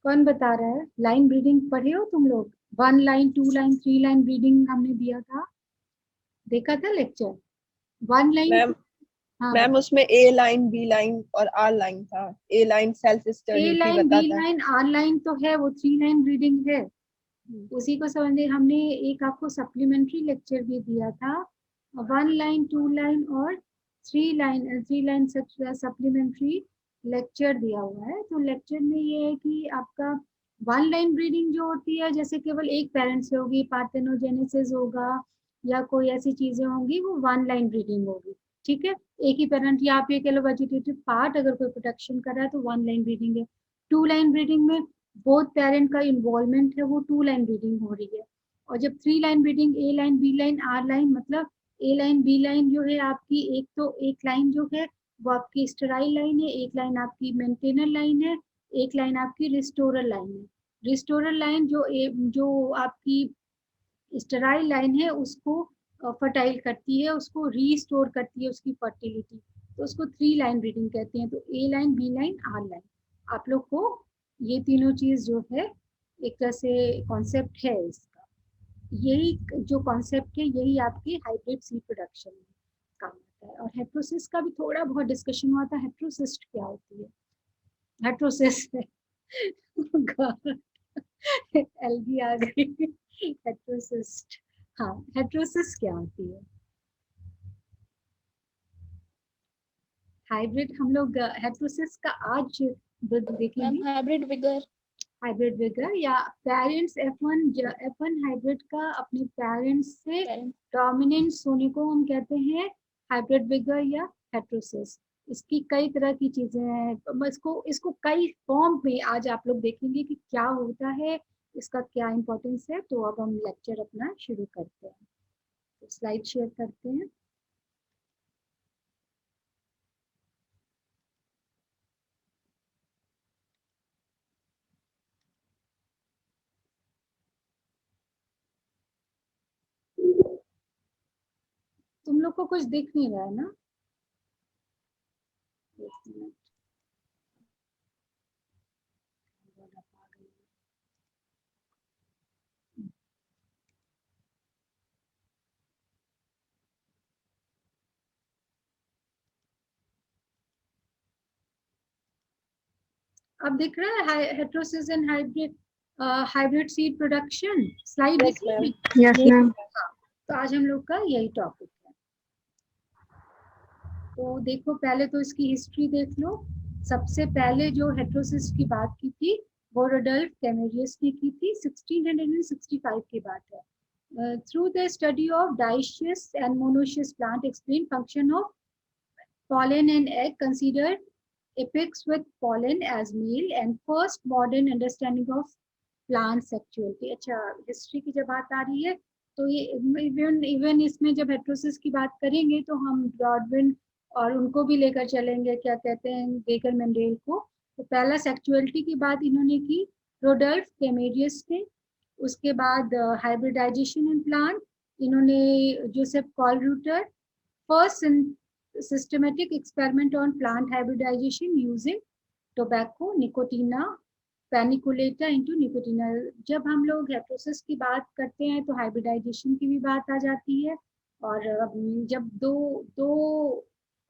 कौन बता रहा है? लाइन ब्रीडिंग पढ़े हो तुम लोग? 1 लाइन, 2 लाइन, 3 लाइन ब्रीडिंग हमने दिया था, देखा था लेक्चर। 1 लाइन। मैम हाँ मैम बता। उसमें ए लाइन, बी लाइन और आर लाइन था। A line self A standard line, B बताता है। लाइन, आर लाइन तो है, वो 3 लाइन ब्रीडिंग है, उसी को समझने हमने एक आपको सप्लीमेंट्री लेक्चर भी दिया था। 1 लाइन, 2 लाइन और 3 लाइन सप्लीमेंट्री लेक्चर दिया हुआ है। तो लेक्चर में ये है कि आपका 1 लाइन ब्रीडिंग जो होती है, जैसे केवल एक पेरेंट से होगी, पार्थेनोजेनेसिस होगा या कोई ऐसी चीजें होंगी, वो 1 लाइन ब्रीडिंग होगी। ठीक है, एक ही पेरेंट, या आप ये कह लो वेजिटेटिव पार्ट अगर कोई प्रोटेक्शन कर रहा है तो 1 लाइन ब्रीडिंग है। 2 लाइन ब्रीडिंग में बोथ पेरेंट का इन्वॉल्वमेंट है, वो 2 लाइन ब्रीडिंग हो रही है। और जब 3 line breeding, A line, B line, R line, मतलब ए लाइन, बी लाइन जो है आपकी, एक तो एक लाइन जो है वो आपकी स्टेराइल लाइन है, एक लाइन आपकी मेंटेनर लाइन है, एक लाइन आपकी रिस्टोरल लाइन है। रिस्टोरल लाइन जो आपकी स्टेराइल लाइन है उसको फर्टाइल करती है, उसको रीस्टोर करती है उसकी फर्टिलिटी, तो उसको 3 लाइन ब्रीडिंग कहते हैं। तो A line, B line, R line, आप लोग को ये तीनों चीज जो है एक तरह से कॉन्सेप्ट है इसका। यही जो कॉन्सेप्ट है यही आपकी हाइब्रिड सीड प्रोडक्शन में काम आता है। और हेट्रोसिस का भी थोड़ा बहुत डिस्कशन हुआ था। हेट्रोसिस्ट क्या होती है? हेट्रोसिस एलगी आ गई। हेट्रोसिस्ट, हाँ, हेट्रोसिस क्या होती है? हाइब्रिड हम लोग हेट्रोसिस का आज देखेंगे। Hybrid vigour. हाइब्रिड विगर या पेरेंट्स F1 हाइब्रिड का अपने पेरेंट्स से डोमिनेंस होने को हम कहते हैं हाइब्रिड विगर या हेट्रोसिस। इसकी कई तरह की चीजें हैं, इसको इसको कई फॉर्म में आज आप लोग देखेंगे कि क्या होता है, इसका क्या इम्पोर्टेंस है। तो अब हम लेक्चर अपना शुरू करते हैं, तो स्लाइड शेयर करते हैं। तुम लोग को कुछ दिख नहीं रहा है ना? एक मिनट। अब दिख रहा है heterosis and hybrid, hybrid seed production? Slide दिख यस रही मैम। है? Yes ma'am. हाँ, तो आज हम लोग का यही टॉपिक है। तो देखो, पहले तो इसकी हिस्ट्री देख लो। सबसे पहले जो हेट्रोसिस की बात की थी वो रोडोल्फ कैमेरियस ने की थी, 1665 की बात है। Through the study of dioecious and monoecious plant explain function of pollen and egg, considered apex with pollen as male, and first modern understanding of plant sexuality। अच्छा, हिस्ट्री की जब बात आ रही है तो ये इवन इसमें जब हेट्रोसिस की बात करेंगे तो हम ब्रॉडविन और उनको भी लेकर चलेंगे, क्या कहते हैं, बेकर मेंडेल को। तो पहला सेक्सुअलिटी की बात इन्होंने की रोडल्फ कैमेरियस ने। उसके बाद हाइब्रिडाइजेशन इन प्लांट, इन्होंने Joseph Koelreuter. First systematic experiment on plant hybridization using tobacco, nicotina, paniculata into nicotina। जब हम लोग हेट्रोसिस की बात करते हैं तो हाइब्रिडाइजेशन की भी बात आ जाती है। और जब दो दो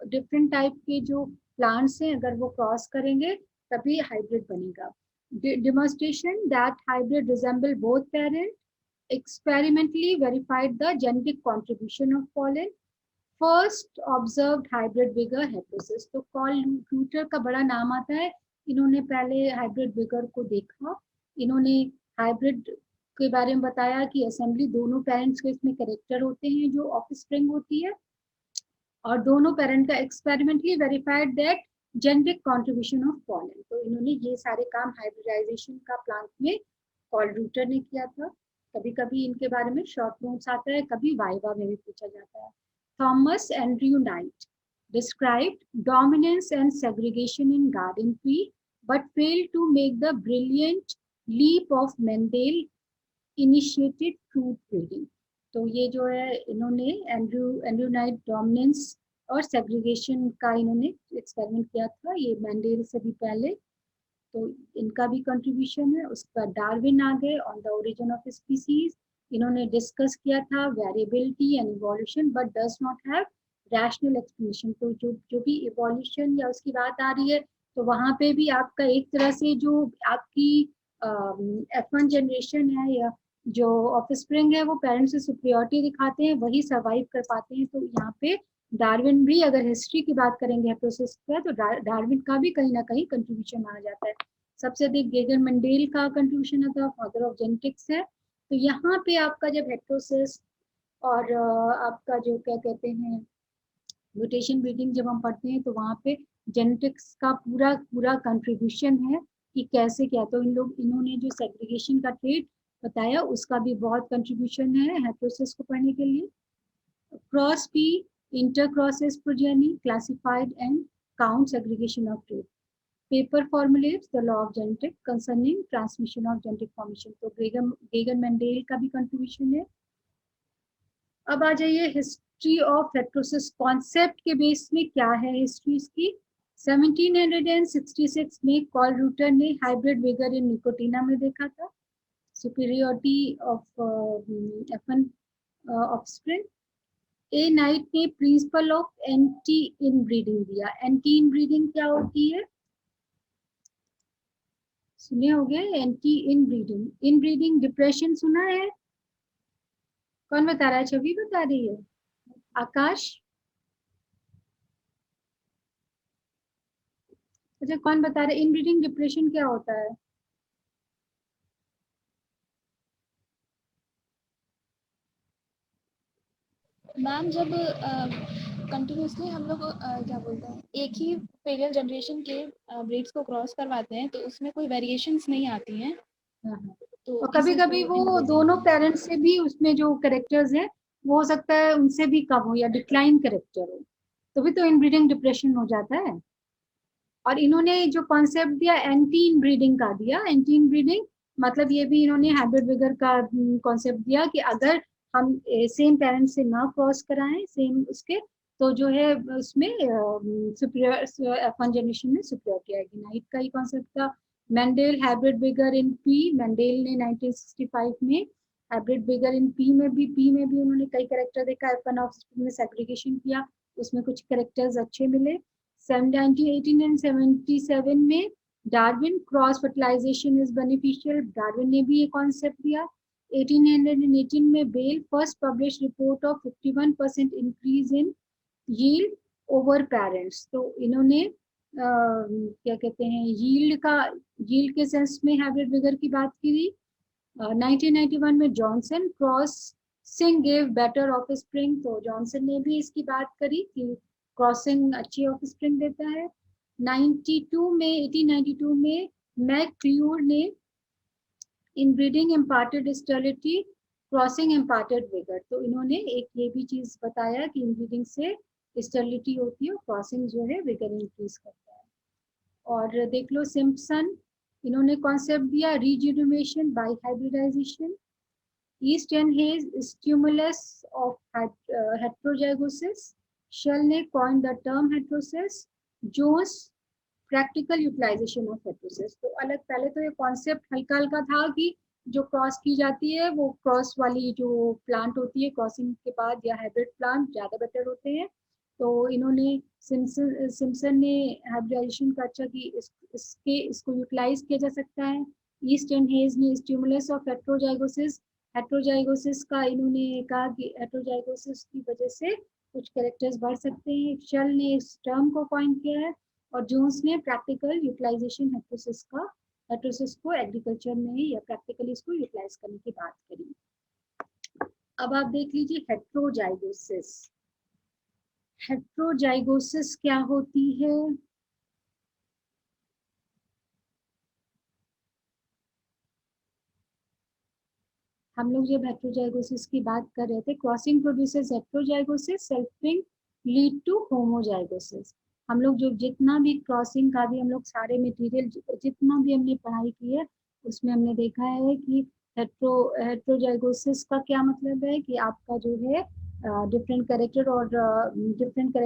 डिफरेंट टाइप के जो प्लांट्स हैं अगर वो क्रॉस करेंगे तभी हाइब्रिड बनेगा। Demonstration that hybrid resemble both parent, experimentally verified the genetic contribution of pollen, first observed hybrid vigour heterosis. तो कॉल रूटर का बड़ा नाम आता है, इन्होंने पहले हाइब्रिड विगर को देखा। इन्होंने हाइब्रिड के बारे में बताया कि असेंबली दोनों पेरेंट्स के इसमें करेक्टर होते हैं जो ऑफस्प्रिंग होती है, और दोनों पेरेंट का experimentally verified that genetic contribution of pollen. तो इन्होंने ये सारे काम हाइब्रिडाइजेशन का प्लांट में कॉल रूटर ने किया था। कभी कभी इनके बारे में शॉर्ट नोट्स आता है, कभी वाइवा में भी पूछा जाता है। Thomas Andrew night described dominance and segregation in garden tree but failed to make the brilliant leap of Mendel initiated fruit breeding। तो ये जो है इन्होंने एंड्रयू नाइट डोमिनेंस और सेग्रीगेशन का इन्होंने एक्सपेरिमेंट किया था, ये मेंडेल से भी पहले। तो इनका भी कंट्रीब्यूशन है। उसका डार्विन आ गए on the origin of species, इन्होंने डिस्कस किया था variability and evolution but does not have rational explanation. तो जो भी इवोल्यूशन या उसकी बात आ रही है तो वहां पे भी आपका एक तरह से जो आपकी F1 जनरेशन है या जो ऑफस्प्रिंग है वो पेरेंट्स से सुपीरियरिटी दिखाते हैं, वही सर्वाइव कर पाते हैं। तो यहाँ पे डार्विन भी, अगर हिस्ट्री की बात करेंगे प्रोसेस का, तो डार्विन का भी कहीं ना कहीं कंट्रीब्यूशन माना जाता है। सबसे अधिक गेगर मंडेल का कंट्रीब्यूशन है, फादर ऑफ जेनेटिक्स है। तो यहाँ पे आपका जब हेट्रोसिस और आपका जो क्या कहते हैं म्यूटेशन ब्रीडिंग जब हम पढ़ते हैं तो वहाँ पे जेनेटिक्स का पूरा पूरा कंट्रीब्यूशन है कि कैसे क्या। तो इन्होंने जो सेग्रीगेशन का ट्रेड बताया उसका भी बहुत कंट्रीब्यूशन है हेट्रोसिस को पढ़ने के लिए। Cross P intercrosses progeny classified and count segregation of trait. Paper formulates the law of genetic concerning transmission of genetic formation. तो गेगर मेंडेल का भी कंट्रीब्यूशन है। अब आ जाइए हिस्ट्री ऑफ हेट्रोसिस कॉन्सेप्ट के बेस में क्या है हिस्ट्री इसकी। 1766 में कॉल रूटर ने हाइब्रिड विगर इन निकोटीना में देखा था, superiority of F1 offspring. A night ने प्रिंसिपल ऑफ एंटी इनब्रीडिंग दिया। एंटी इनब्रीडिंग क्या होती है, सुने होंगे एंटी इनब्रीडिंग। इनब्रीडिंग डिप्रेशन सुना है, कौन बता रहा है, छवि बता रही है, आकाश, अच्छा कौन बता रहे इनब्रीडिंग डिप्रेशन क्या होता है। मैम जब कंटिन्यूसली हम लोग क्या बोलते हैं एक ही पेरियल जनरेशन के ब्रीड्स को क्रॉस करवाते हैं तो उसमें कोई वेरिएशंस नहीं आती हैं। तो और कभी कभी वो दोनों पेरेंट्स से भी उसमें जो कैरेक्टर्स हैं वो हो सकता है उनसे भी कम हो या डिक्लाइन कैरेक्टर हो, तो भी तो इनब्रीडिंग डिप्रेशन हो जाता है। और इन्होंने जो कॉन्सेप्ट दिया एंटी इनब्रीडिंग का दिया। एंटी इनब्रीडिंग मतलब ये भी इन्होंने हाइब्रिड विगर का कॉन्सेप्ट दिया कि अगर हम सेम पेरेंट्स से ना क्रॉस कराएं सेम उसके, तो जो है उसमें सुपीरियर F1 जनरेशन में सुपीरियरिटी आएगी। नाइट का ही कॉन्सेप्ट था। Mendel hybrid vigour in P, Mendel ने 1965 में हाइब्रिड विगर इन पी में भी उन्होंने कई कैरेक्टर देखा। F1 ऑफस्प्रिंग में सेग्रीगेशन किया, उसमें कुछ कैरेक्टर्स अच्छे मिले। 1918 and 77 में Darwin cross fertilisation is beneficial, Darwin ने भी ये कॉन्सेप्ट दिया। 1818 में Bell first publish report of 51% increase in yield over parents. तो इन्होंने क्या कहते हैं यील्ड के सेंस में हाइब्रिड विगर की बात की थी। 1991 में Johnson crossing gave better offspring, तो जॉनसन ने भी इसकी बात करी कि क्रॉसिंग अच्छी ऑफस्प्रिंग देता है। 1892 में मैक्ल्यूर ने inbreeding imparted sterility, crossing imparted vigour, तो इन्होंने एक ये भी चीज बताया कि इनब्रीडिंग से स्टेरिलिटी होती है और क्रॉसिंग जो है विगर इंक्रीज करता है। और देख लो सिम्पसन, इन्होंने कॉन्सेप्ट दिया rejuvenation by hybridization. East and Hayes stimulus of heterozygosis, Shull ने coin the term heterosis, Jones practical utilization of heterosis. तो अलग पहले तो ये कॉन्सेप्ट हल्का हल्का था कि जो क्रॉस की जाती है वो क्रॉस वाली जो प्लांट होती है क्रॉसिंग के बाद या हाइब्रिड प्लांट ज़्यादा बेटर होते हैं। तो इन्होंने सिम्पसन ने हाइब्रिडाइजेशन का अच्छा कि इसको यूटिलाइज किया जा सकता है। ईस्ट एंड हेज ने स्टिमुलस ऑफ हेट्रोजाइगोसिस का इन्होंने कहा कि हेट्रोजाइगोसिस की वजह से कुछ कैरेक्टर्स बढ़ सकते हैं। शेल ने इस टर्म को कॉइन किया है और जोन्स ने प्रैक्टिकल यूटिलाइजेशन हेट्रोसिस को एग्रीकल्चर में या प्रैक्टिकली इसको यूटिलाइज करने की बात करी। अब आप देख लीजिए हेट्रोजाइगोसिस। हेट्रोजाइगोसिस क्या होती है, हम लोग जब हेट्रोजाइगोसिस की बात कर रहे थे, crossing produces heterozygosis, selfing lead to homozygosis. हम लोग जो जितना भी क्रॉसिंग का भी हम लोग सारे मटेरियल जितना भी हमने पढ़ाई की है उसमें हमने देखा है कि हेट्रोजाइगोसिस का क्या मतलब है कि आपका जो है डिफरेंट कैरेक्टर और डिफरेंट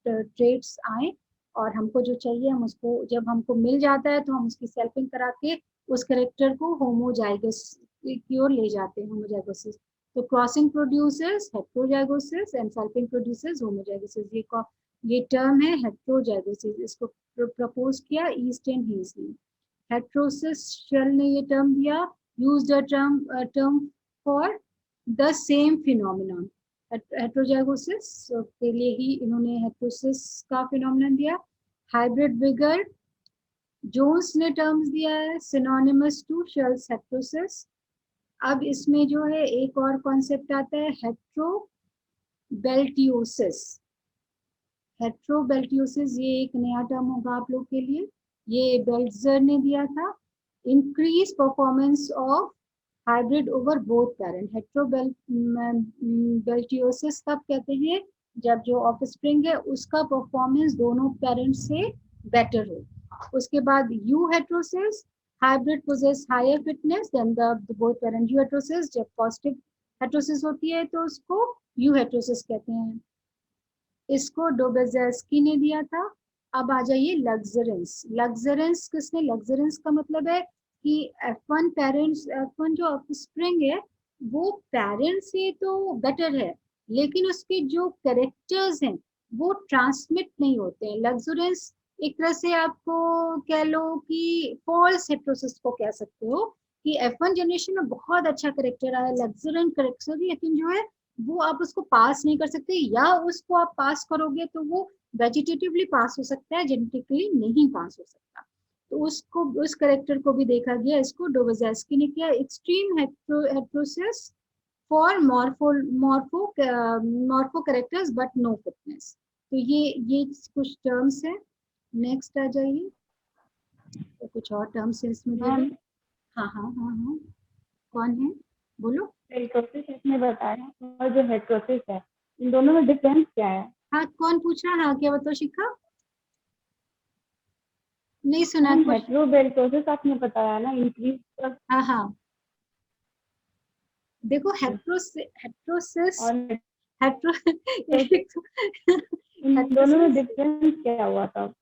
ट्रेड्स आए और हमको जो चाहिए हम उसको, जब हमको मिल जाता है तो हम उसकी सेल्फिंग करा के उस करेक्टर को होमोजाइगस की ओर ले जाते हैं, होमोजाइगोसिस। तो crossing producers heterozygosis and selfing producers homozygosis. ये टर्म है हेट्रोजाइगोसिस, इसको प्रपोज किया ईस्ट एंड हीज ने। हेट्रोसिस शेल ने ये टर्म दिया, use the term for the same phenomenon. Heterozygosis के लिए ही इन्होंने हेट्रोसिस का फिनोमिनन दिया। हाइब्रिड विगर जोन्स ने टर्म्स दिया है सिनोनिमस टू शेल्स हेट्रोसिस। अब इसमें जो है एक और कॉन्सेप्ट आता है हेट्रोबेल्टियोसिस। हेट्रोबेल्टियोसिस ये एक नया टर्म होगा आप लोग के लिए, ये बेल्ट्जर ने दिया था। Increase performance of hybrid over both parent. Heterobeltiosis तब कहते हैं जब जो ऑफस्प्रिंग है उसका परफॉर्मेंस दोनों पेरेंट से बेटर हो। उसके बाद euheterosis, hybrid poses higher fitness than the both parent. Euheterosis जब पॉजिटिव हेट्रोसिस होती है तो उसको यू हेट्रोसिस कहते हैं। इसको डोबेजेस्की ने दिया था। अब आ जाइए लग्जरेंस। लग्जरेंस किसने, लग्जरेंस का मतलब है कि F1 पेरेंट्स, F1 जो ऑफस्प्रिंग है वो पेरेंट्स से तो बेटर है लेकिन उसके जो कैरेक्टर्स हैं वो ट्रांसमिट नहीं होते हैं। लग्जरेंस एक तरह से आपको कह लो कि फॉल्स हेट्रोसिस को कह सकते हो कि F1 जनरेशन में बहुत अच्छा करेक्टर आया, लग्जरेंट करेक्टर, लेकिन जो है वो आप उसको पास नहीं कर सकते, या उसको आप पास करोगे तो वो वेजिटेटिवली पास हो सकता है, जेनेटिकली नहीं पास हो सकता। तो उसको, उस करेक्टर को भी देखा गया। इसको डोबेजेस्की ने किया। Extreme heterosis for morpho characters but no fitness. तो ये कुछ टर्म्स है। नेक्स्ट आ जाइए। तो कुछ और टर्म्स है इसमें दे दो। हाँ हाँ हाँ हाँ, कौन है बोलो। बेल्टोसिस इसने बताया, और जो हेट्रोसिस है इन दोनों में डिफरेंस क्या है? हाँ कौन पूछ रहा है, हाँ क्या बताओ शिखा, नहीं सुना कुछ। हेट्रोबेल्टोसिस आपने बताया ना, इंक्रीज हाँ हाँ देखो हेट्रोसिस और हेट्रो इन दोनों में हेट्रोसिस, डिफरेंस क्या हुआ था?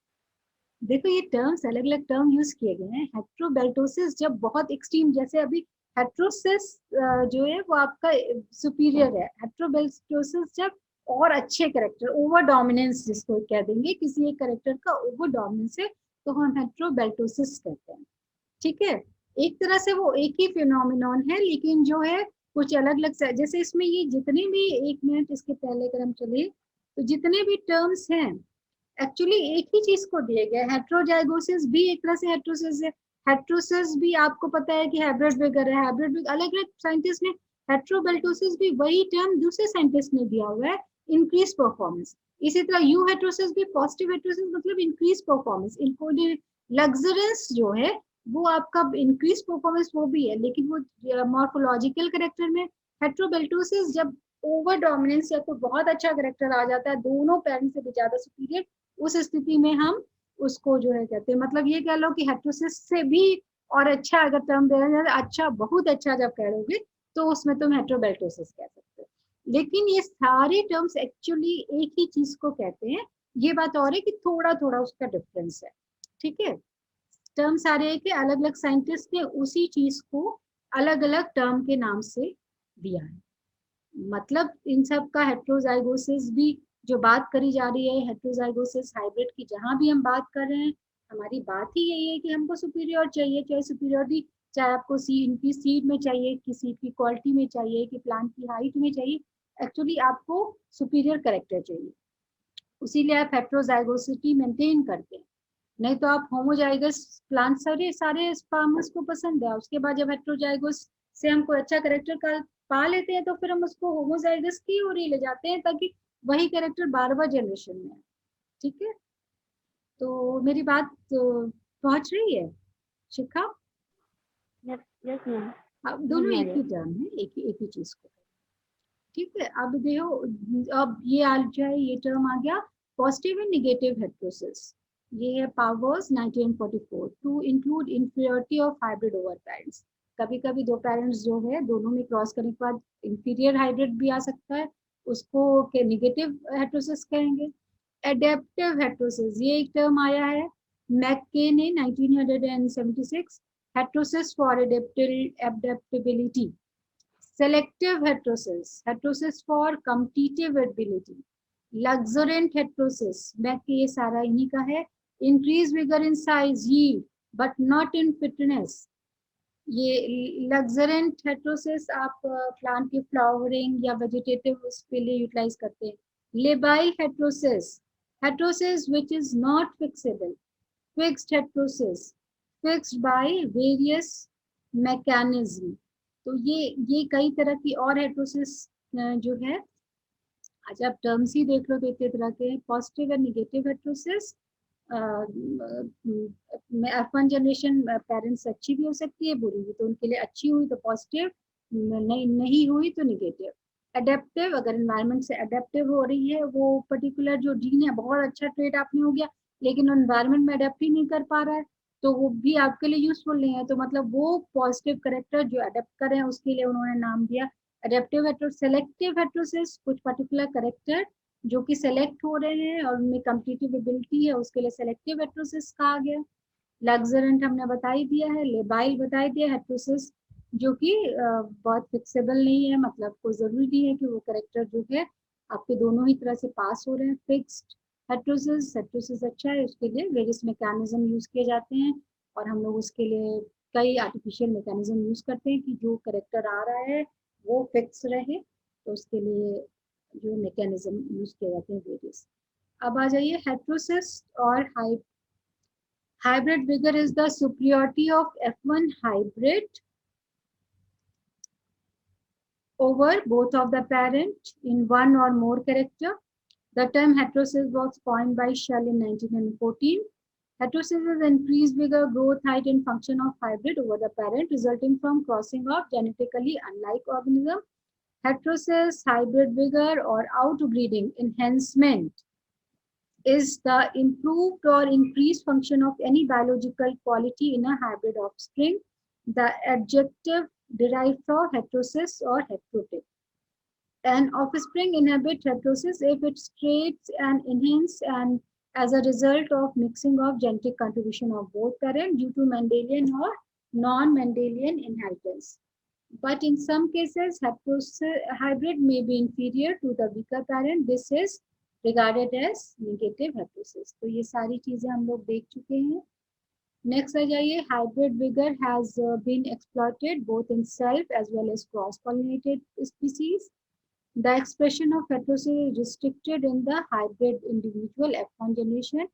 देखो ये टर्म्स अलग अलग टर्म यूज किए गए हैं। हेट्रोबेल्टोसिस जब बहुत एक्सट्रीम, जैसे अभी हेट्रोसिस जो है वो आपका सुपीरियर है। हेट्रोबेल्टोसिस जब और अच्छे करेक्टर, ओवर डोमिनेंस जिसको कह देंगे, किसी एक करेक्टर का ओवर डोमिनेंस है तो हम हेट्रोबेल्टोसिस कहते हैं। ठीक है, एक तरह से वो एक ही फिनोमिनॉन है लेकिन जो है कुछ अलग अलग, जैसे इसमें ये जितने भी, एक मिनट इसके पहले अगर हम चले तो जितने भी टर्म्स हैं एक्चुअली एक ही चीज को दिए गए। हेट्रोजाइगोसिस भी एक तरह से हेट्रोसिस है। हेट्रोसिस भी आपको पता है कि हाइब्रिड विगर है। हाइब्रिड विगर अलग अलग साइंटिस्ट ने, हेट्रोबेल्टोसिस भी वही टर्म दूसरे साइंटिस्ट ने दिया हुआ है, इंक्रीज परफॉर्मेंस। इसी तरह यू हेट्रोसिस भी पॉजिटिव हेट्रोसिस मतलब इंक्रीज परफॉर्मेंस। इंक्लूडिंग लग्जरेंस जो है वो आपका इंक्रीज परफॉर्मेंस वो भी है, लेकिन वो मॉर्फोलॉजिकल करेक्टर में। हेट्रोबेल्टोसिस जब ओवर डोमिनेंस या कोई बहुत अच्छा करेक्टर आ जाता है दोनों पेरेंट्स से भी ज्यादा सुपीरियर, उस स्थिति में हम उसको जो है कहते हैं, मतलब ये कह लो कि हेट्रोसिस से भी और अच्छा अगर टर्म दे रहे हैं, अच्छा बहुत अच्छा जब कह लोगे तो उसमें तुम हेट्रोबेल्टोसिस कह सकते हो। लेकिन ये सारे टर्म्स एक्चुअली एक ही चीज को कहते हैं। ये बात और है कि थोड़ा थोड़ा उसका डिफरेंस है। ठीक है, टर्म सारे है कि अलग अलग साइंटिस्ट ने उसी चीज को अलग अलग टर्म के नाम से दिया है। मतलब इन सब का हेट्रोजाइगोसिस भी जो बात करी जा रही है, हेट्रोजाइगोसिस हाइब्रिड की जहां भी हम बात कर रहे हैं, हमारी बात ही यही है कि हमको सुपीरियर चाहिए। चाहे सुपीरियरिटी, चाहे आपको सीड, इनकी सीड में चाहिए, कि सीड की क्वालिटी में चाहिए, कि प्लांट की हाइट में चाहिए, एक्चुअली आपको सुपीरियर करेक्टर चाहिए। इसीलिए आप हेट्रोजाइगोसिटी मेंटेन करते हैं। नहीं तो आप होमोजाइगस प्लांट, सारे सारे फार्मर्स को पसंद है, उसके बाद जब हेट्रोजाइगस से हम कोई अच्छा करेक्टर का पा लेते हैं तो फिर हम उसको होमोजाइगस की ओर ही ले जाते हैं ताकि वही करेक्टर बार बार जनरेशन में है। ठीक है, तो मेरी बात तो पहुंच रही है शिखा। Yes ma'am. अब दोनों एक ही टर्म है, एक ही चीज को। ठीक है, अब देखो, अब ये आ जाए, ये टर्म आ गया पॉजिटिव एंड निगेटिव हेट्रोसिस। ये है powers 1944 to include inferiority of hybrid over parents. कभी कभी दो पेरेंट्स जो है दोनों में क्रॉस करने के बाद इंफीरियर हाइब्रिड भी आ सकता है, उसको के निगेटिव हेट्रोसिस कहेंगे। एडेप्टिव हेट्रोसिस, ये एक टर्म आया है मैक्के ने 1976, heterosis for adaptability. Selective heterosis, heterosis for competitive ability, luxuriant heterosis, मैं ये सारा इन्हीं का है. Increase vigor in size, yield, but not in fitness. ये luxuriant heterosis आप प्लांट की फ्लावरिंग या वेजिटेटिव उसके लिए यूटिलाइज करते हैं. Labile heterosis, heterosis which is not fixable. Fixed heterosis, fixed by various mechanism. तो ये कई तरह की और हेट्रोसिस जो है, आज आप टर्म्स ही देख लो तो इतने तरह के हैं. Positive and negative heterosis, F1 generation parents अच्छी भी हो सकती है, बुरी भी, तो उनके लिए अच्छी हुई तो पॉजिटिव, नहीं हुई तो निगेटिव. एडेप्टिव, अगर एनवायरनमेंट से एडेप्टिव हो रही है, वो पर्टिकुलर जो जीन है बहुत अच्छा ट्रेट आपने हो गया, लेकिन एनवायरनमेंट में अडेप्ट ही नहीं कर पा रहा है, तो वो भी आपके लिए यूजफुल नहीं है. तो मतलब वो पॉजिटिव करेक्टर जो अडेप्ट करें उसके लिए उन्होंने नाम दिया एडेप्टिव हेट्रो. सेलेक्टिव हेट्रोसिस, कुछ पर्टिकुलर करेक्टर जो कि सेलेक्ट हो रहे हैं और उनमें कम्पिटिटिव एबिलिटी है, उसके लिए सेलेक्टिव हेट्रोसिस कहा गया. लग्जरेंट हमने बता ही दिया है. लेबाइल बता ही दिया. हेट्रोसिस जो कि बहुत फिक्सेबल नहीं है, मतलब कोई जरूरी नहीं है कि वो करेक्टर जो है आपके दोनों ही तरह से पास हो रहे हैं. फिक्स्ड हेट्रोसिस, हेट्रोसिस अच्छा है, उसके लिए वेरियस मैकेनिज्म यूज किए जाते हैं और हम लोग उसके लिए कई आर्टिफिशियल मैकेनिज्म यूज करते हैं कि जो करेक्टर आ रहा है वो फिक्स रहे, तो उसके लिए जो मैकेनिज्म यूज किए जाते हैं वेरियस. अब आ जाइए हेट्रोसिस और hybrid vigor is the superiority of F1 hybrid over both of the parent in one or more character. The term heterosis was coined by Shell in 1914. Heterosis is increased vigor, growth, height, and function of hybrid over the parent, resulting from crossing of genetically unlike organism. Heterosis, hybrid vigor, or outbreeding enhancement is the improved or increased function of any biological quality in a hybrid offspring. The adjective derived from heterosis or heterotic. An offspring inhabits heterosis if its traits and enhance and as a result of mixing of genetic contribution of both parents due to Mendelian or non-Mendelian inheritance. But in some cases, hybrid may be inferior to the weaker parent. This is regarded as negative heterosis. तो ये सारी चीजें हम लोग देख चुके हैं. Next आ जाइए, hybrid vigor has been exploited both in self as well as cross-pollinated species. The expression of heterosis is restricted in the hybrid individual F1 generation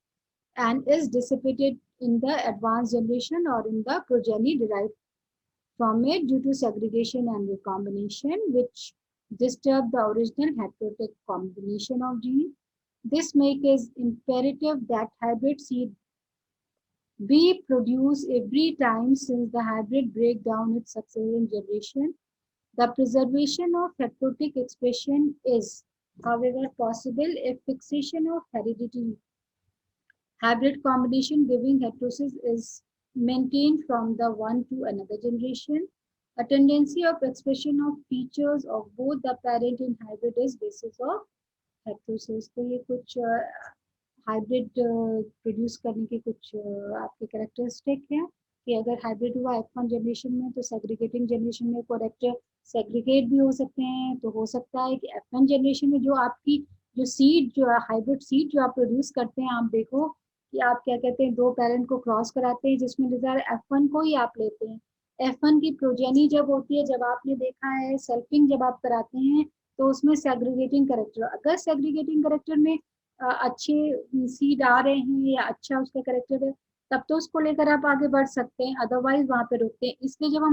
and is dissipated in the advanced generation or in the progeny derived from it due to segregation and recombination, which disturb the original heterotic combination of genes. This makes it imperative that hybrid seed be produced every time since the hybrid break down its successive generation. The preservation of heterotic expression is, however, possible if fixation of heredity hybrid combination giving heterosis is maintained from the one to another generation. A tendency of expression of features of both the parent in hybrid is basis of heterosis. तो ये कुछ hybrid produce करने के कुछ आपके characteristic हैं कि अगर हाइब्रिड हुआ F1 जनरेशन में तो सेग्रीगेटिंग जनरेशन में कैरेक्टर सेग्रीगेट भी हो सकते हैं. तो हो सकता है कि F1 जनरेशन में जो आपकी जो सीड जो हाइब्रिड सीड जो आप प्रोड्यूस करते हैं, आप देखो कि आप क्या कहते हैं, दो पेरेंट को क्रॉस कराते हैं जिसमें डिजायर F1 को ही आप लेते हैं. F1 की प्रोजेनी जब होती है, जब आपने देखा है सेल्फिंग जब आप कराते हैं तो उसमें सेग्रीगेटिंग करेक्टर, अगर सेग्रीगेटिंग करेक्टर में अच्छे सीड आ रहे हैं या अच्छा उसका करेक्टर है तब तो उसको लेकर आप आगे बढ़ सकते हैं, अदरवाइज वहाँ पे रुकते हैं. इसलिए जब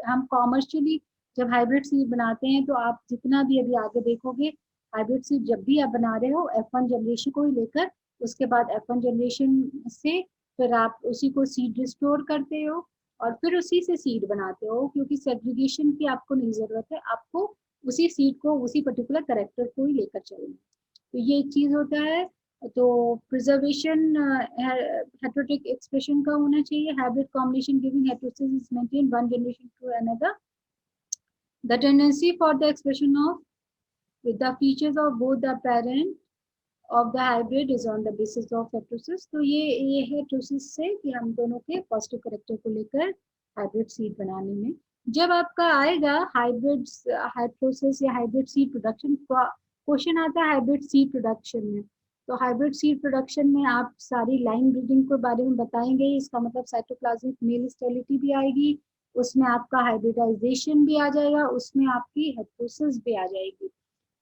हम कॉमर्शियली जब हाइब्रिड सीड बनाते हैं तो आप जितना भी अभी आगे देखोगे हाइब्रिड सीड जब भी आप बना रहे हो F1 जनरेशन को ही लेकर, उसके बाद F1 जनरेशन से फिर आप उसी को सीड रिस्टोर करते हो और फिर उसी से सीड बनाते हो, क्योंकि सेग्रीगेशन की आपको नहीं जरूरत है, आपको उसी सीड को उसी पर्टिकुलर करेक्टर को ही लेकर चलना. तो ये एक चीज होता है. तो प्रिजर्वेशन हेटेरोटिक एक्सप्रेशन का होना चाहिए. Hybrid combination giving heterosis is maintain one generation to another. The tendency for the expression of with the features of both the parent of the hybrid is on the basis of heterosis. तो ये है heterosis से कि हम दोनों के positive character को लेकर हाइब्रिड सीड बनाने में। जब आपका आएगा हाइब्रिड हेटेरोसिस या हाइब्रिड सीड प्रोडक्शन, क्वेश्चन आता है हाइब्रिड सीड प्रोडक्शन में, तो हाइब्रिड सीड प्रोडक्शन में आप सारी लाइन ब्रीडिंग के बारे में बताएंगे। इसका मतलब साइटोप्लाज्मिक मेल स्टेरिलिटी भी आएगी, उसमें आपका हाइब्रिडाइजेशन भी आ जाएगा, उसमें आपकी हेटेरोसिस भी आ जाएगी।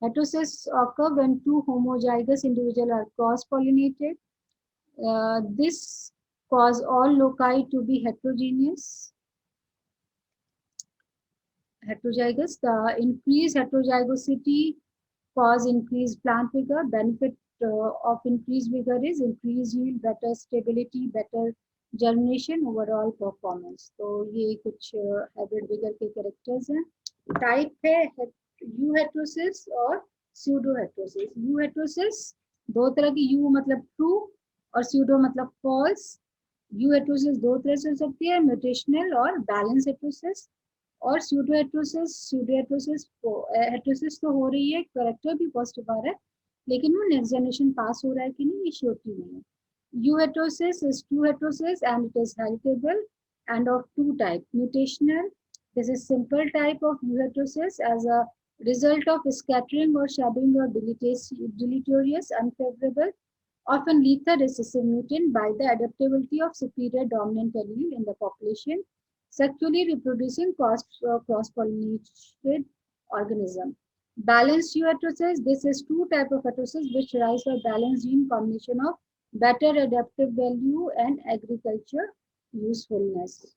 Heterosis occur when two homozygous individuals are cross-pollinated. This cause all loci to be heterogeneous. Heterozygous. The increased heterozygosity cause increased plant vigor. Benefit of increased vigor is increased yield, better stability, better germination, overall performance. तो ये कुछ hybrid vigor के characters हैं। Type है you heterosis और pseudo heterosis. You heterosis दो तरह की, यू मतलब ट्रू और स्यूडो मतलब फॉल्स। यू हेटेरोसिस दो तरह से हो सकती है, म्यूटेशनल और बैलेंस हेटेरोसिस। और स्यूडो हेटेरोसिस तो हो रही है, करेक्टर भी पॉजिटिव आ रहा है, लेकिन वो नेक्स्ट जनरेशन पास हो रहा है कि नहीं ये श्योरिटी नहीं है। You heterosis is true heterosis and it is heritable and of two types, mutational. This is simple type of heterosis as a result of scattering or shedding or deleterious, unfavorable, often lethal recessive mutant by the adaptability of superior dominant allele in the population, sexually reproducing cross-pollinated organism. Balanced heterosis. This is two type of heterosis which rise by balanced gene combination of better adaptive value and agriculture usefulness.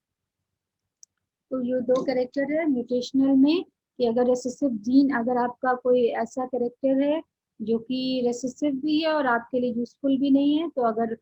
तो ये दो character है mutational में कि अगर recessive gene, अगर आपका कोई ऐसा कैरेक्टर है जो कि रेसेसिव भी है और आपके लिए यूजफुल भी नहीं है, तो अगर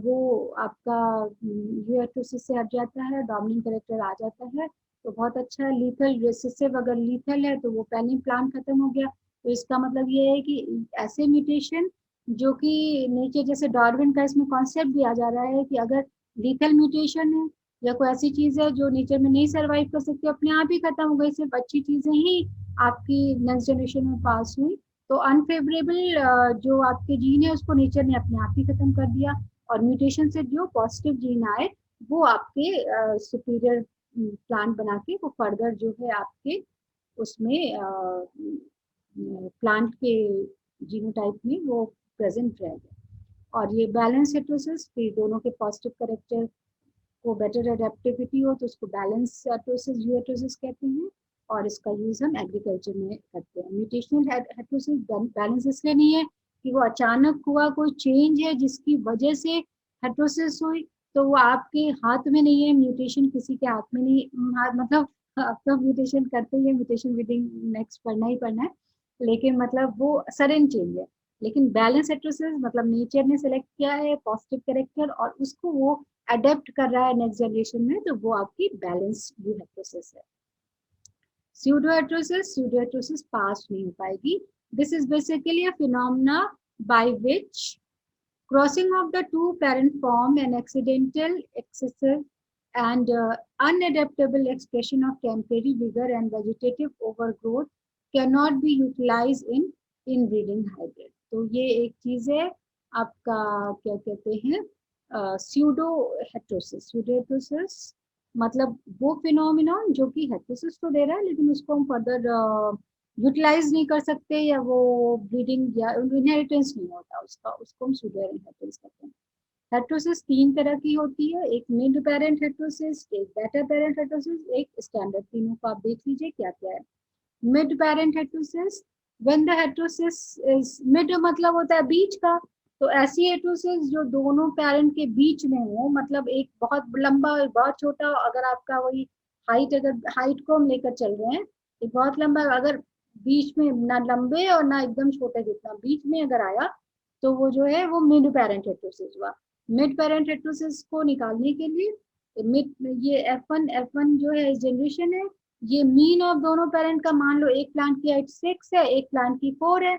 वो आपका यूएटोसिस से हट जाता है, डोमिनेंट कैरेक्टर आ जाता है, तो बहुत अच्छा है। लीथल रेसेसिव अगर लीथल है तो वो पहले प्लांट खत्म हो गया। तो इसका मतलब ये है कि ऐसे म्यूटेशन जो कि नेचर, जैसे डार्विन का इसमें कॉन्सेप्ट भी आ जा रहा है कि अगर लीथल म्यूटेशन है या कोई ऐसी चीज है जो नेचर में नहीं सरवाइव कर सकती, अपने आप ही खत्म हो गई, सिर्फ अच्छी चीजें ही आपकी नेक्स्ट जनरेशन में पास हुई, तो अनफेवरेबल जो आपके जीन है उसको नेचर ने अपने आप ही खत्म कर दिया, और म्यूटेशन से जो पॉजिटिव जीन आए वो आपके सुपीरियर प्लांट बना के वो फर्दर जो है आपके उसमें प्लांट के जीनोटाइप में वो प्रेजेंट रहेगा। और ये बैलेंस हेटेरोसिस, फिर दोनों के पॉजिटिव कैरेक्टर को बेटर एडेप्टिविटी हो तो उसको बैलेंस हेटेरोसिस, यू हेटेरोसिस कहते हैं, और इसका यूज हम एग्रीकल्चर में करते हैं। म्यूटेशनल हेटेरोसिस बैलेंस इसलिए नहीं है कि वो अचानक हुआ कोई चेंज है जिसकी वजह से हेटेरोसिस हुई, तो वो आपके हाथ में नहीं है, म्यूटेशन किसी के हाथ में नहीं, मतलब आप तो म्यूटेशन करते ही है, म्यूटेशन विदिंग नेक्स्ट पढ़ना ही पढ़ना है, लेकिन मतलब वो सडन चेंज है। लेकिन बैलेंस हेटेरोसिस मतलब नेचर ने सेलेक्ट किया है पॉजिटिव कैरेक्टर और उसको वो अडेप्ट कर रहा है नेक्स्ट जनरेशन में, तो वो आपकी बैलेंस यू हेटेरोसिस है। Pseudoheterosis पास नहीं हो पाएगी। This is basically a phenomena by which crossing of the two parent form an accidental, excessive and unadaptable expression of temporary vigor and vegetative overgrowth cannot be utilized in inbreeding hybrid। तो ये एक चीज है आपका क्या कहते हैं pseudo heterosis मतलब वो फिनोमिनॉन जो कि हेटेरोसिस तो दे रहा है लेकिन उसको हम फर्दर यूटिलाइज नहीं कर सकते, या वो ब्रीडिंग या इनहेरिटेंस नहीं होता उसका, उसको हम स्यूडो हेटेरोसिस कहते हैं। हेटेरोसिस तीन तरह की होती है, एक मिड पेरेंट हेटेरोसिस, एक बेटर पेरेंट हेटेरोसिस, एक स्टैंडर्ड। तीनों को आप देख लीजिए क्या क्या है। Mid parent heterosis, when the heterosis is mid मतलब होता है बीच का, तो ऐसी हेटेरोसिस जो दोनों पेरेंट के बीच में हो, मतलब एक बहुत लंबा एक बहुत छोटा, अगर आपका वही हाइट, अगर हाइट को हम लेकर चल रहे हैं, एक बहुत लंबा, अगर बीच में ना लंबे और ना एकदम छोटे, जितना बीच में अगर आया तो वो जो है वो मिड पेरेंट हेटेरोसिस हुआ। मिड पेरेंट हेटेरोसिस को निकालने के लिए मिड, ये F1 जो है जनरेशन है, ये मीन ऑफ दोनों पेरेंट का मान लो एक प्लांट की हाइट 6 है, एक प्लांट की 4 है,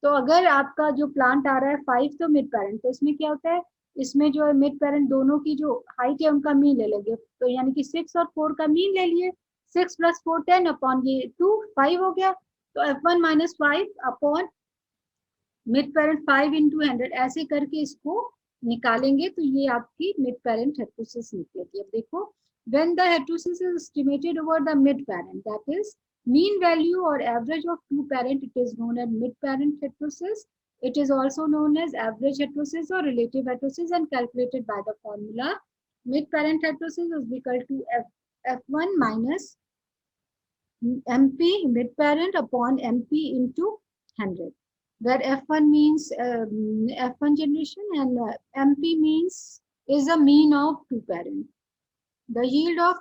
तो अगर आपका जो प्लांट आ रहा है 5 तो मिड पेरेंट, तो इसमें क्या होता है, इसमें जो है मिड पेरेंट दोनों की जो हाइट है उनका मीन ले लेंगे, तो यानी कि 6 और 4 का मीन ले लिए, 6 + 4 10 अपॉन ये 2 5 हो गया, तो F1 - 5 upon mid parent 5 into 100 ऐसे करके इसको निकालेंगे तो ये आपकी मिड पेरेंट हेटेरोसिस निकलेगी। अब देखो, when the heterosis is estimated over the mid parent, that is mean value or average of two parent, it is known as mid parent heterosis. It is also known as average heterosis or relative heterosis and calculated by the formula mid parent heterosis is equal to F1 minus MP mid parent upon MP into 100, where F1 means F1 generation and MP means is a mean of two parent. The yield of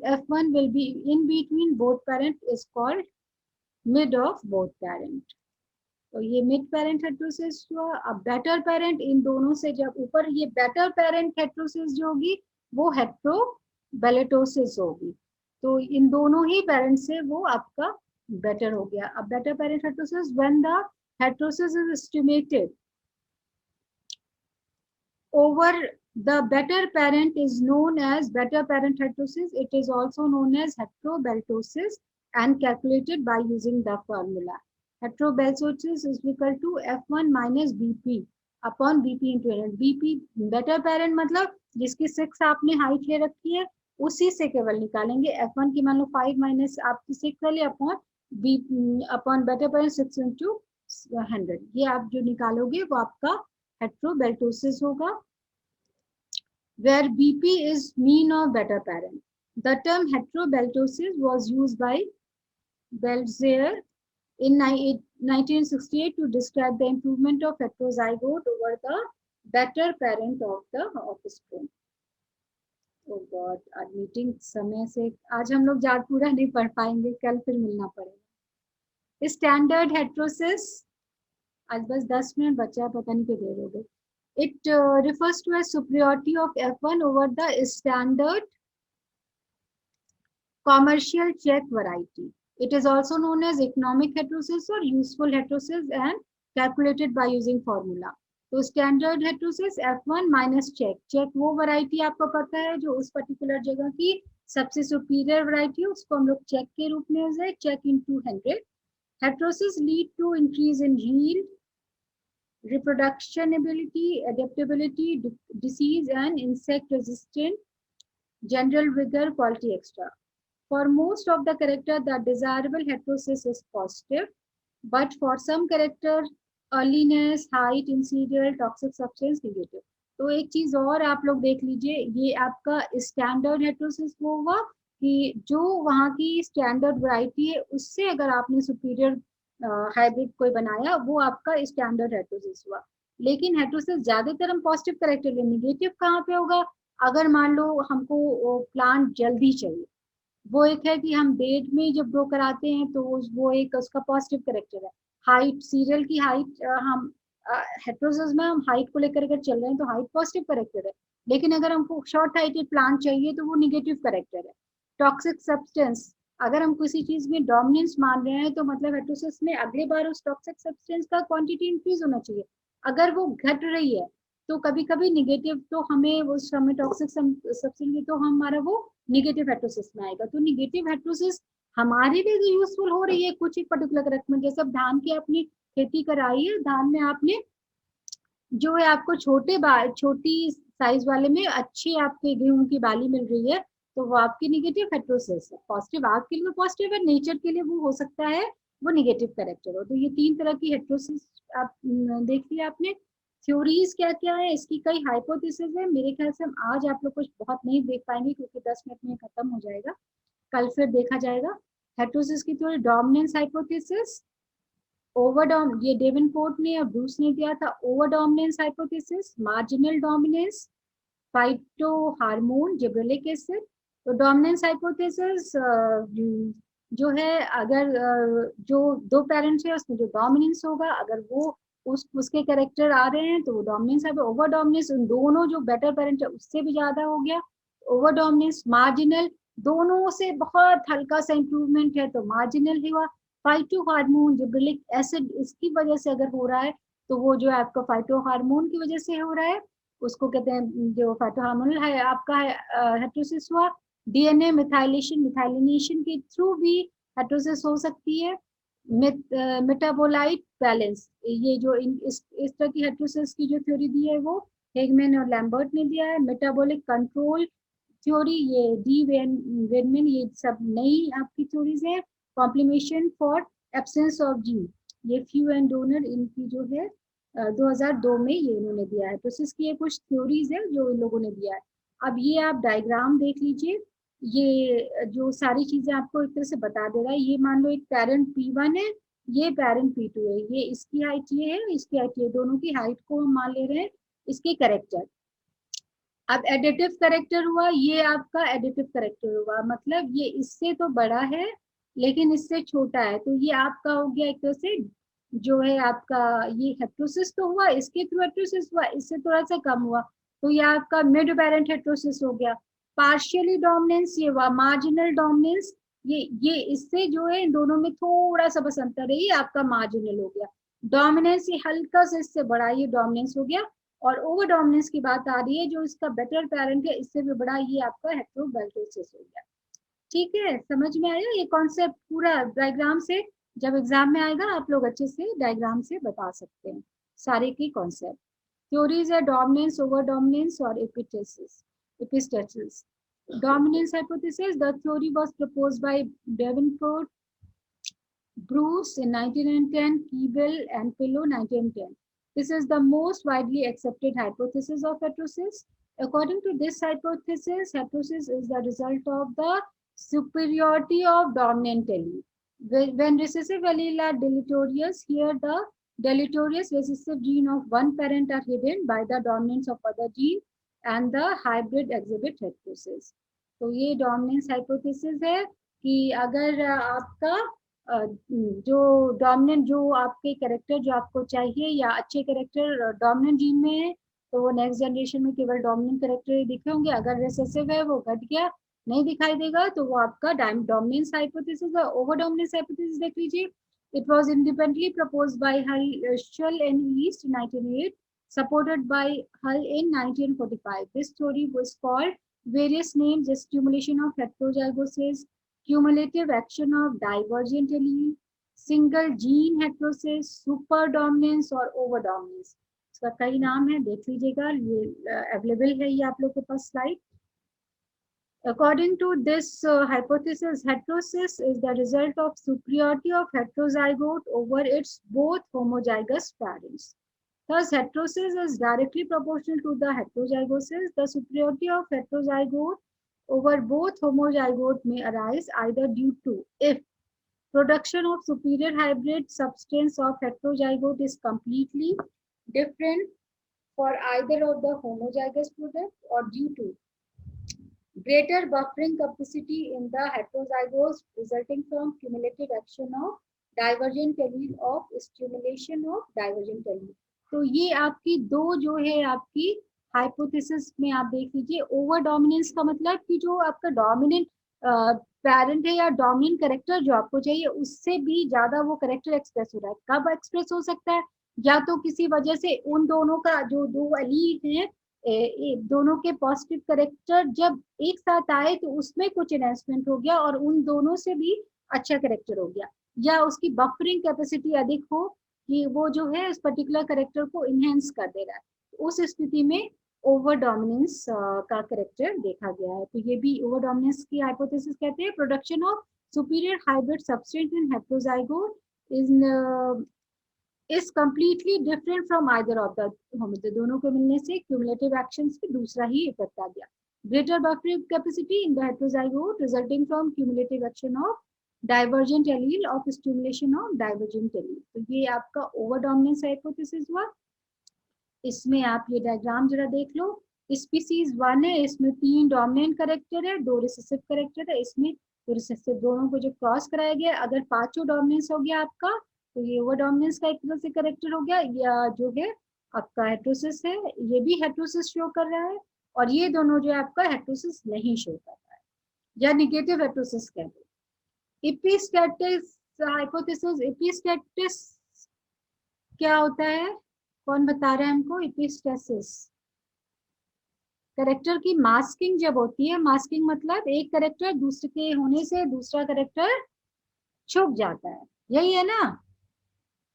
F1 will be in between both parent is called mid of both parent. तो ये mid parent heterosis हुआ। अब better parent, इन दोनों से जब ऊपर, ये better parent heterosis जो होगी वो हेटेरोबैलेटोसिस होगी, तो इन दोनों ही पेरेंट से वो आपका बेटर हो गया। अब better parent heterosis, when the heterosis is estimated over the better parent is known as better parent heterosis. It is also known as heterobeltosis and calculated by using the formula. Heterobeltosis is equal to F1 minus BP upon BP into 100. BP better parent मतलब जिसकी 6 आपने height ले रखी है उसी से केवल निकालेंगे। F1 की मान लो 5 माइनस आपकी 6 वाली अपॉन बेटर पेरेंट 6 into 100, ये आप जो निकालोगे वो आपका heterobeltosis होगा, where BP is mean of better parent. The term heterobeltosis was used by Belzer in 1968 to describe the improvement of heterozygote over the better parent of the offspring. Oh God, आज meeting समय से आज हम लोग आज पूरा नहीं पढ़ पाएंगे, कल फिर मिलना पड़ेगा। स्टैंडर्ड हेटेरोसिस, आज बस 10 मिनट बचा है, पता नहीं क्या देर हो गई। It refers to a superiority of F1 over the standard commercial check variety. It is also known as economic heterosis or useful heterosis and calculated by using formula. तो standard heterosis F1 minus check, check वो variety आपको पता है जो उस particular जगह की सबसे सुपीरियर वैरायटी है, उसको हम लोग चेक के रूप में यूज है, check into 100. Heterosis lead to increase in yield, reproduction ability, adaptability, disease and insect resistant, general vigor, quality extra. For most of the character, the desirable heterosis is positive, but for some character, earliness, height, incidental, toxic substance, negative. तो एक चीज और आप लोग देख लीजिए, ये आपका स्टैंडर्ड हेटेरोसिस वो हुआ कि जो वहाँ की स्टैंडर्ड वैरायटी है उससे अगर आपने सुपीरियर हाइब्रिड कोई बनाया वो आपका स्टैंडर्ड हेटेरोसिस हुआ। लेकिन हेटेरोसिस ज्यादातर हम पॉजिटिव करेक्टर ले, निगेटिव कहाँ पे होगा? अगर मान लो हमको प्लांट जल्दी चाहिए, वो एक है कि हम डेट में जब ग्रो कराते हैं तो वो एक उसका पॉजिटिव करेक्टर है। हाइट, सीरियल की हाइट, हम हेटेरोसिस में हम हाइट को लेकर अगर चल रहे हैं तो हाइट पॉजिटिव करेक्टर है, लेकिन अगर हमको शॉर्ट हाइटेड प्लांट चाहिए तो वो निगेटिव करेक्टर है। टॉक्सिक सब्सटेंस, अगर हम किसी चीज में डोमिनेंस मान रहे हैं तो मतलब हेटेरोसिस में अगले बार उस टॉक्सिक सब्सटेंस का क्वांटिटी इंक्रीज होना चाहिए। अगर वो घट रही है तो कभी कभी निगेटिव, तो हमें उस समय टॉक्सिक सब्सटेंस तो हमारा वो निगेटिव हेटेरोसिस में आएगा। तो निगेटिव हेटेरोसिस हमारे लिए जो यूजफुल हो रही है कुछ एक पर्टिकुलर करेक्ट में, जैसे धान की अपनी खेती कराई है, धान में आपने जो है आपको छोटी साइज वाले में अच्छी आपके गेहूं की बाली मिल रही है तो वो आपकी निगेटिव हेटेरोसिस है। पॉजिटिव आपके लिए पॉजिटिव है, नेचर के लिए वो हो सकता है वो निगेटिव कैरेक्टर हो। तो ये 3 तरह की हेटेरोसिस आप देख लिया आपने। थ्योरीज क्या क्या है, इसकी कई हाइपोथेसिस है। मेरे ख्याल से हम आज आप लोग कुछ बहुत नहीं देख पाएंगे क्योंकि 10 मिनट में खत्म हो जाएगा, कल फिर देखा जाएगा। हेटेरोसिस की थ्योरी, डोमिनेंस हाइपोथेसिस, ओवर ये डेवनपोर्ट ने और ब्रूस ने दिया था। Over dominance hypothesis, marginal dominance, phyto hormone, gibberellic acid. तो डोमिनेंस हाइपोथेसिस जो है अगर जो 2 पेरेंट्स है उसमें जो डोमिनेंस होगा अगर वो उसके कैरेक्टर आ रहे हैं तो वो डोमिनेंस है। ओवर डोमिनेंस उन दोनों जो बेटर पेरेंट है उससे भी ज्यादा हो गया, ओवर डोमिनेंस। मार्जिनल, दोनों से बहुत हल्का सा इंप्रूवमेंट है तो मार्जिनल हुआ। फाइटो हार्मोन, जिब्रेलिक एसिड, इसकी वजह से अगर हो रहा है तो वो जो है आपका फाइटो हार्मोन की वजह से हो रहा है, उसको कहते हैं जो फाइटो हार्मोनल है आपका हेटेरोसिस हुआ। डीएनए मिथाइलेशन के थ्रू भी हेटेरोसिस हो सकती है। मेटाबोलाइट बैलेंस, ये जो इस तरह की हेट्रोसिस की जो थ्योरी दी है वो हेगमैन और लैम्बर्ट ने दिया है। मेटाबॉलिक कंट्रोल थ्योरी ये डी वेनमैन, ये सब नई आपकी थ्योरीज है। कॉम्प्लीमेशन फॉर एब्सेंस ऑफ जीन, ये फ्यू एंड डोनर इनकी जो है 2002 में ये इन्होंने दिया है। तो इसकी ये कुछ थ्योरीज है जो इन लोगों ने दिया है। अब ये आप डायग्राम देख लीजिए, ये जो सारी चीजें आपको एक तरह से बता दे रहा है। ये मान लो एक पेरेंट P1 है, ये पेरेंट P2 है, ये इसकी हाइट ये है, इसकी हाइट ये, दोनों की हाइट को हम मान ले रहे हैं इसके करेक्टर। अब एडिटिव करेक्टर हुआ, ये आपका एडिटिव करेक्टर हुआ, मतलब ये इससे तो बड़ा है लेकिन इससे छोटा है, तो ये आपका हो गया एक तरह से जो है आपका, ये हेट्रोसिस तो हुआ, इसके थ्रू हेट्रोसिस हुआ, इससे थोड़ा सा कम हुआ, तो ये आपका मिड पेरेंट हेट्रोसिस हो गया। पार्शियली डोमिनेंस ये हुआ, मार्जिनल डोमिनेंस ये इससे जो है इन दोनों में थोड़ा सा बस अंतर है, ये आपका मार्जिनल हो गया। डोमिनेंस ये हल्का से इससे बड़ा, ये डोमिनेंस हो गया। और ओवर डोमिनेंस की बात आ रही है, जो इसका बेटर पेरेंट है इससे भी बड़ा, ये आपका हेट्रोबाइटोसिस हो गया। ठीक है, समझ में आया ये कॉन्सेप्ट पूरा डायग्राम से? जब एग्जाम में आएगा आप लोग अच्छे से डायग्राम से बता सकते हैं सारे की कॉन्सेप्ट। थ्योरीज है डोमिनेंस, ओवर डोमिनेंस और epistasis. Dominance hypothesis, the theory was proposed by Davenport, Bruce in 1910, Keeble and Pillow 1910. This is the most widely accepted hypothesis of heterosis. According to this hypothesis, heterosis is the result of the superiority of dominant allele. When recessive allele are deleterious, here the deleterious recessive gene of one parent are hidden by the dominance of other gene and the hybrid exhibit heterosis. तो ये dominance hypothesis है कि अगर आपका जो dominant, जो आपके character जो आपको चाहिए या अच्छे कैरेक्टर डोमिनेंट जीन में है, तो वो नेक्स्ट जनरेशन में केवल डोमिनेंट कैरेक्टर दिखे होंगे। अगर रिसेसिव है वो घट गया, नहीं दिखाई देगा, तो वो आपका डोमिनेंस हाइपोथेसिस है। ओवर डोमिनेंस हाइपोथेसिस देख लीजिए, it was independently proposed by Hershel and East 1908, supported by Hull in 1945. This theory was called various names: stimulation of heterozygosis, cumulative action of divergent allele, single gene heterosis, super dominance और over dominance। इसका कई नाम है, देख लीजिएगा, ये available है, ये आप लोग के पास slide. According to this hypothesis, heterosis is the result of superiority of heterozygote over its both homozygous parents. Thus, heterosis is directly proportional to the heterozygosis. The superiority of heterozygote over both homozygote may arise either due to if production of superior hybrid substance of heterozygote is completely different for either of the homozygous product, or due to greater buffering capacity in the heterozygotes resulting from cumulative action of divergent allele of stimulation of divergent allele। तो ये आपकी दो जो है आपकी hypothesis में आप देख लीजिए। ओवर डोमिनेंस का मतलब कि जो आपका डोमिनेंट पेरेंट है या डोमिनेंट कैरेक्टर जो आपको चाहिए उससे भी ज्यादा वो कैरेक्टर एक्सप्रेस हो रहा है। कब एक्सप्रेस हो सकता है? या तो किसी वजह से उन दोनों का जो दो एलील हैं, दोनों के पॉजिटिव कैरेक्टर जब एक साथ आए तो उसमें कुछ एनहांसमेंट हो गया और उन दोनों से भी अच्छा कैरेक्टर हो गया, या उसकी बफरिंग कैपेसिटी अधिक हो कि वो जो है इस पर्टिकुलर कैरेक्टर को इनहेंस कर दे रहा है, उस स्थिति में ओवर डोमिनेंस का कैरेक्टर देखा गया है। तो ये भी ओवर डोमिनेंस की हाइपोथेसिस कहते हैं। Production of superior hybrid substance in heterozygote is completely different from either of the homozygous। दोनों को मिलने से क्यूमुलेटिव एक्शंस पे दूसरा ही इफेक्ट आ गया। Greater buffering capacity in the heterozygote resulting from cumulative action of divergent allele of stimulation of divergent allele. तो ये आपका ओवर डोमिनेंस हाइपोथेसिस हुआ। इसमें आप ये डायग्राम जरा देख लो। स्पीसीज 1 है, इसमें 3 डोमिनेंट कैरेक्टर है, 2 रिसेसिव कैरेक्टर है। इसमें तो रिसेसिव दोनों को जो क्रॉस कराया गया, अगर पांचों डोमिनेंस हो गया आपका तो ये ओवर डोमिनेंस का एक तरह से कैरेक्टर हो गया। या जो है आपका हेटेरोसिस है, ये भी हेटेरोसिस शो कर रहा है, और ये दोनों जो है आपका हेटेरोसिस नहीं शो कर रहा है, या निगेटिव हेटेरोसिस कह दो। एपिस्टेटिस हाइपोथेसिस, एपिस्टेटिस क्या होता है, कौन बता रहा है हमको? एपिस्टेसिस कैरेक्टर की मास्किंग जब होती है, मास्किंग मतलब एक कैरेक्टर दूसरे के होने से दूसरा कैरेक्टर छुप जाता है। यही है ना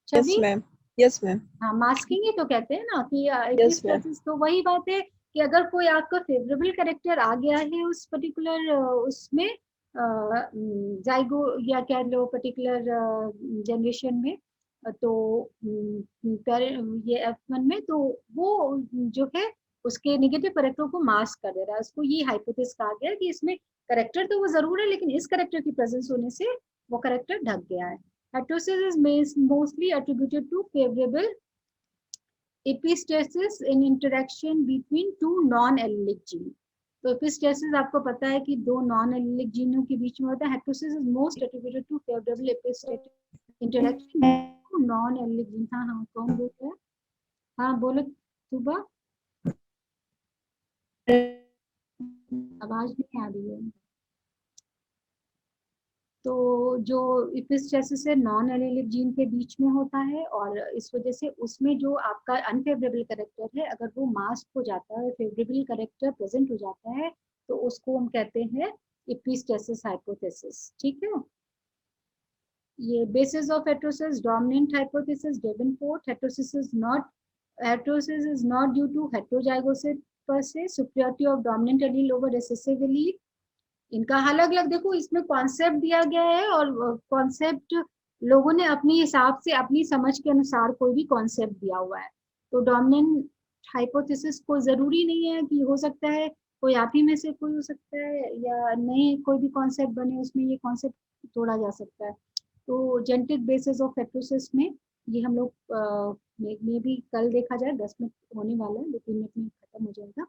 यस छवि? मैम, यस मैम, हाँ, मास्किंग ही तो कहते हैं ना कि यस मैम। एपिस्टेसिस। तो वही बात है कि अगर कोई आपका फेवरेबल कैरेक्टर आ गया है उस पर्टिकुलर उसमें जाइगो या कह लो पर्टिकुलर जनरेशन में, तो ये F1 में, तो वो जो है उसके नेगेटिव करेक्टर को मास्क कर दे रहा है। उसको ये हाइपोथेसिस कहा गया कि इसमें करेक्टर तो वो जरूर है, लेकिन इस करेक्टर की प्रेजेंस होने से वो करेक्टर ढक गया है। Heterosis is mostly attributed to favorable epistasis in interaction between two non-allelic gene। तो epistasis आपको पता है कि दो non-allelic जीनों के बीच में होता है। Heterosis is most attributed to favorable epistatic interaction between two non-allelic gene। हाँ हाँ, कौन बोल रहा है? हाँ बोलो सुबह, आवाज नहीं आ रही है। तो जो इपिस्टेसिस है नॉन एलेलिक जीन के बीच में होता है, और इस वजह से उसमें जो आपका अनफेवरेबल करेक्टर है, अगर वो मास्क हो जाता है, फेवरेबल करेक्टर प्रेजेंट हो जाता है, तो उसको हम कहते हैं इपिस्टेसिस हाइपोथेसिस। ठीक है, ये basis of heterosis dominant hypothesis Davenport. heterosis is not due to heterozygosity per se, superiority of dominant allele over recessive allele। इनका अलग अलग देखो, इसमें कॉन्सेप्ट दिया गया है, और कॉन्सेप्ट लोगों ने अपने हिसाब से अपनी समझ के अनुसार कोई भी कॉन्सेप्ट दिया हुआ है। तो डोमिनेंट हाइपोथेसिस को जरूरी नहीं है कि हो सकता है कोई आप ही में से कोई हो सकता है, या नए कोई भी कॉन्सेप्ट बने उसमें ये कॉन्सेप्ट तोड़ा जा सकता है। तो जेनेटिक बेसिस ऑफ हेटेरोसिस में ये हम लोग में भी कल देखा जाए, 10 मिनट होने वाला है, 2-3 मिनट में खत्म हो जाएगा।